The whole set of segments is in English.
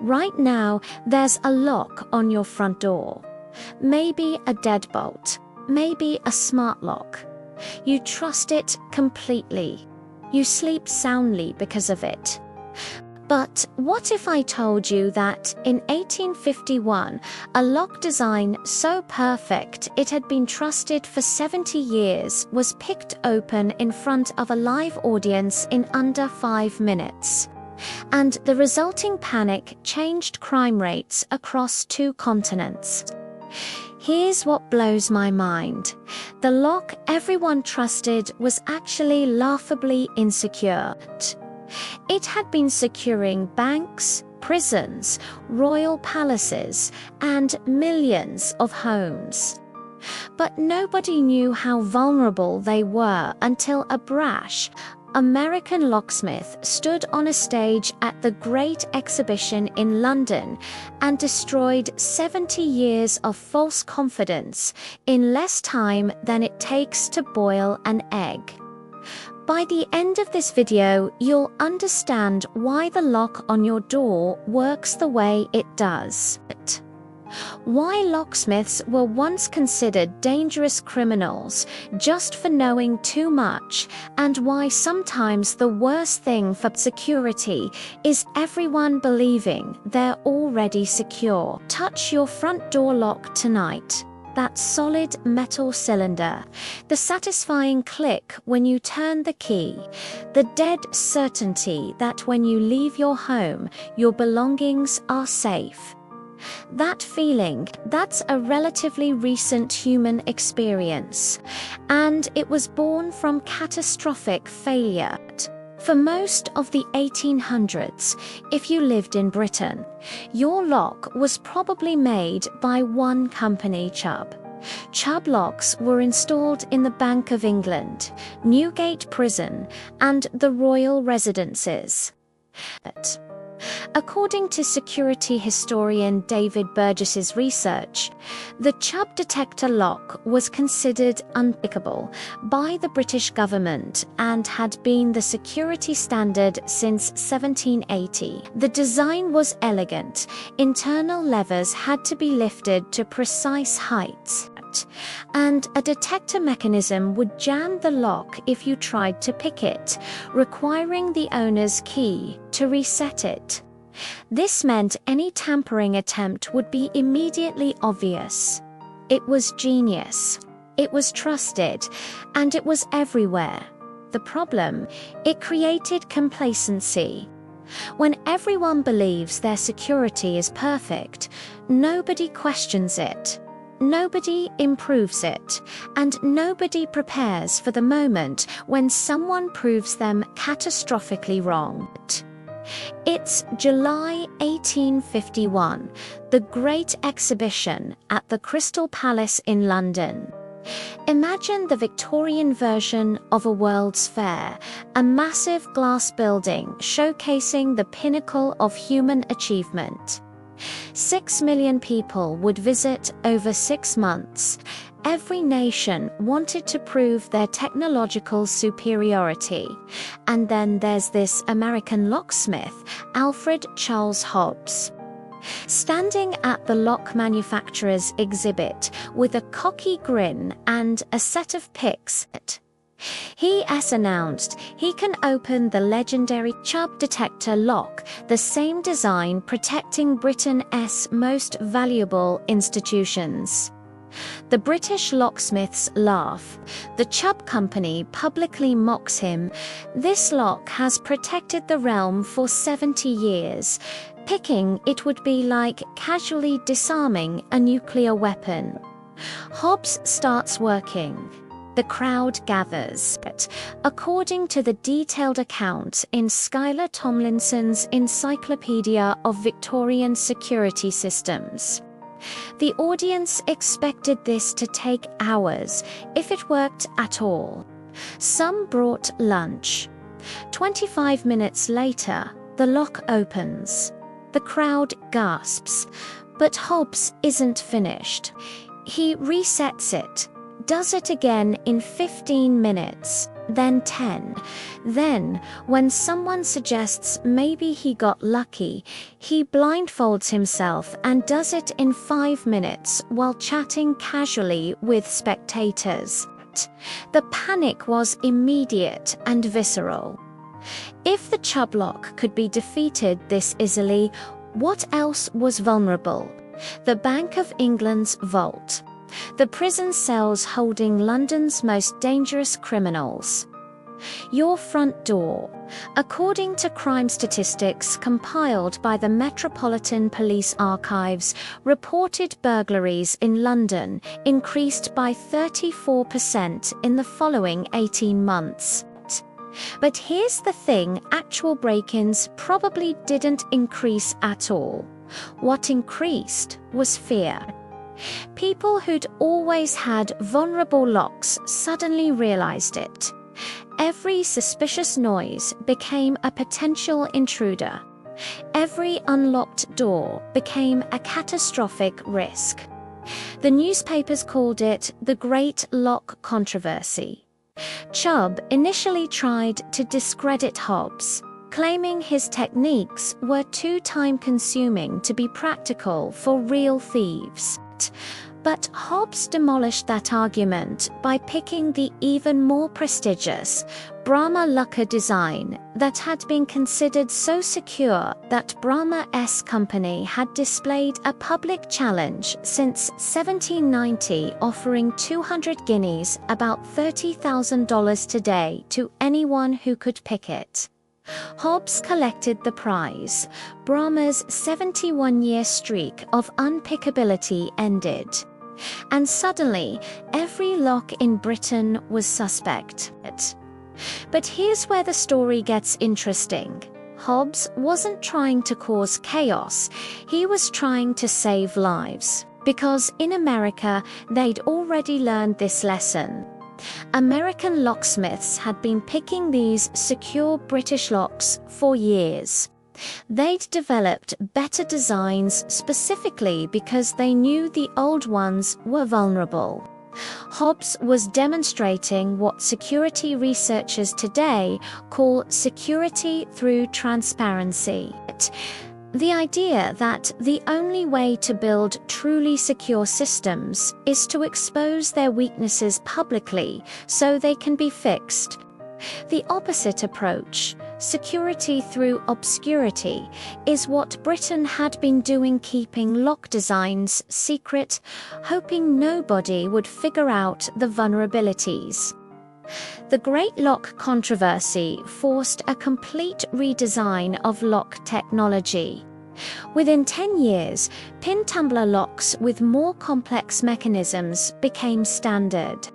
Right now, there's a lock on your front door. Maybe a deadbolt, maybe a smart lock. You trust it completely. You sleep soundly because of it. But what if I told you that in 1851, a lock design so perfect it had been trusted for 70 years was picked open in front of a live audience in under 5 minutes? And the resulting panic changed crime rates across 2 continents. Here's what blows my mind. The lock everyone trusted was actually laughably insecure. It had been securing banks, prisons, royal palaces, and millions of homes. But nobody knew how vulnerable they were until a brash American locksmith stood on a stage at the Great Exhibition in London and destroyed 70 years of false confidence in less time than it takes to boil an egg. By the end of this video, you'll understand why the lock on your door works the way it does. Why locksmiths were once considered dangerous criminals just for knowing too much, and why sometimes the worst thing for security is everyone believing they're already secure. Touch your front door lock tonight. That solid metal cylinder, the satisfying click when you turn the key, the dead certainty that when you leave your home, your belongings are safe. That feeling, that's a relatively recent human experience, and it was born from catastrophic failure. For most of the 1800s, if you lived in Britain, your lock was probably made by one company, Chubb. Chubb locks were installed in the Bank of England, Newgate Prison, and the royal residences. According to security historian David Burgess's research, the Chubb detector lock was considered unpickable by the British government and had been the security standard since 1780. The design was elegant. Internal levers had to be lifted to precise heights, and a detector mechanism would jam the lock if you tried to pick it, requiring the owner's key to reset it. This meant any tampering attempt would be immediately obvious. It was genius. It was trusted, and it was everywhere. The problem, it created complacency. When everyone believes their security is perfect, nobody questions it. Nobody improves it, and nobody prepares for the moment when someone proves them catastrophically wrong. It's July 1851, the Great Exhibition at the Crystal Palace in London. Imagine the Victorian version of a World's Fair, a massive glass building showcasing the pinnacle of human achievement. 6 million people would visit over 6 months. Every nation wanted to prove their technological superiority. And then there's this American locksmith, Alfred Charles Hobbs. Standing at the lock manufacturer's exhibit with a cocky grin and a set of picks, he has announced he can open the legendary Chubb detector lock, the same design protecting Britain's most valuable institutions. The British locksmiths laugh. The Chubb company publicly mocks him. This lock has protected the realm for 70 years. Picking it would be like casually disarming a nuclear weapon. Hobbs starts working. The crowd gathers. According to the detailed account in Schuyler Tomlinson's Encyclopedia of Victorian Security Systems, the audience expected this to take hours, if it worked at all. Some brought lunch. 25 minutes later, the lock opens. The crowd gasps, but Hobbs isn't finished. He resets it, does it again in 15 minutes, then 10. Then, when someone suggests maybe he got lucky, he blindfolds himself and does it in 5 minutes while chatting casually with spectators. The panic was immediate and visceral. If the Chubb lock could be defeated this easily, what else was vulnerable? The Bank of England's vault. The prison cells holding London's most dangerous criminals. Your front door. According to crime statistics compiled by the Metropolitan Police Archives, reported burglaries in London increased by 34% in the following 18 months. But here's the thing, actual break-ins probably didn't increase at all. What increased was fear. People who'd always had vulnerable locks suddenly realized it. Every suspicious noise became a potential intruder. Every unlocked door became a catastrophic risk. The newspapers called it the Great Lock Controversy. Chubb initially tried to discredit Hobbs, claiming his techniques were too time-consuming to be practical for real thieves. But Hobbs demolished that argument by picking the even more prestigious Bramah locker design that had been considered so secure that Bramah's company had displayed a public challenge since 1790, offering 200 guineas, about $30,000 today, to anyone who could pick it. Hobbs collected the prize. Bramah's 71-year streak of unpickability ended. And suddenly, every lock in Britain was suspect. But here's where the story gets interesting. Hobbs wasn't trying to cause chaos, he was trying to save lives. Because in America, they'd already learned this lesson. American locksmiths had been picking these secure British locks for years. They'd developed better designs specifically because they knew the old ones were vulnerable. Hobbs was demonstrating what security researchers today call security through transparency. The idea that the only way to build truly secure systems is to expose their weaknesses publicly so they can be fixed. The opposite approach, security through obscurity, is what Britain had been doing, keeping lock designs secret, hoping nobody would figure out the vulnerabilities. The Great Lock Controversy forced a complete redesign of lock technology. Within 10 years, pin tumbler locks with more complex mechanisms became standard.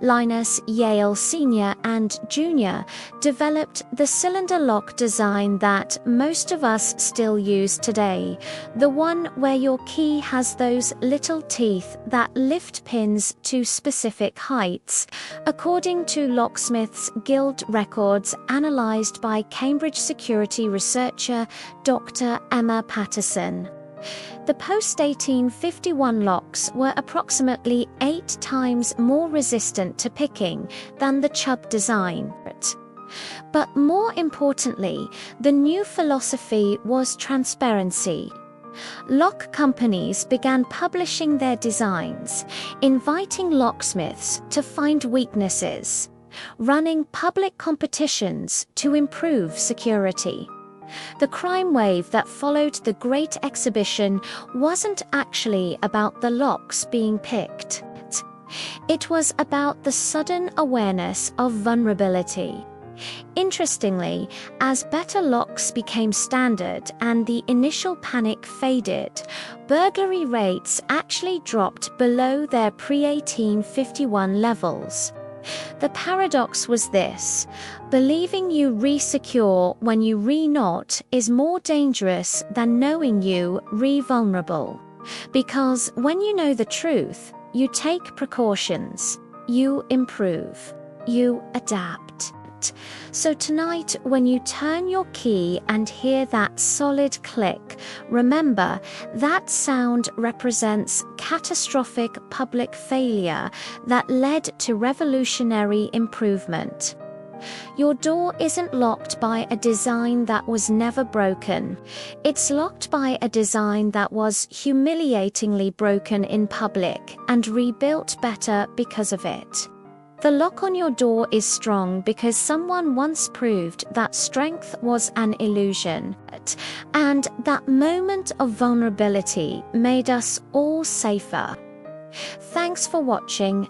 Linus, Yale Sr. and Jr. developed the cylinder lock design that most of us still use today, the one where your key has those little teeth that lift pins to specific heights, according to Locksmiths Guild records analyzed by Cambridge security researcher Dr. Emma Patterson. The post-1851 locks were approximately 8 times more resistant to picking than the Chubb design. But more importantly, the new philosophy was transparency. Lock companies began publishing their designs, inviting locksmiths to find weaknesses, running public competitions to improve security. The crime wave that followed the Great Exhibition wasn't actually about the locks being picked. It was about the sudden awareness of vulnerability. Interestingly, as better locks became standard and the initial panic faded, burglary rates actually dropped below their pre-1851 levels. The paradox was this: believing you re-secure when you re-not is more dangerous than knowing you re-vulnerable. Because when you know the truth, you take precautions, you improve, you adapt. So tonight, when you turn your key and hear that solid click, remember that sound represents catastrophic public failure that led to revolutionary improvement. Your door isn't locked by a design that was never broken. It's locked by a design that was humiliatingly broken in public and rebuilt better because of it. The lock on your door is strong because someone once proved that strength was an illusion, and that moment of vulnerability made us all safer. Thanks for watching.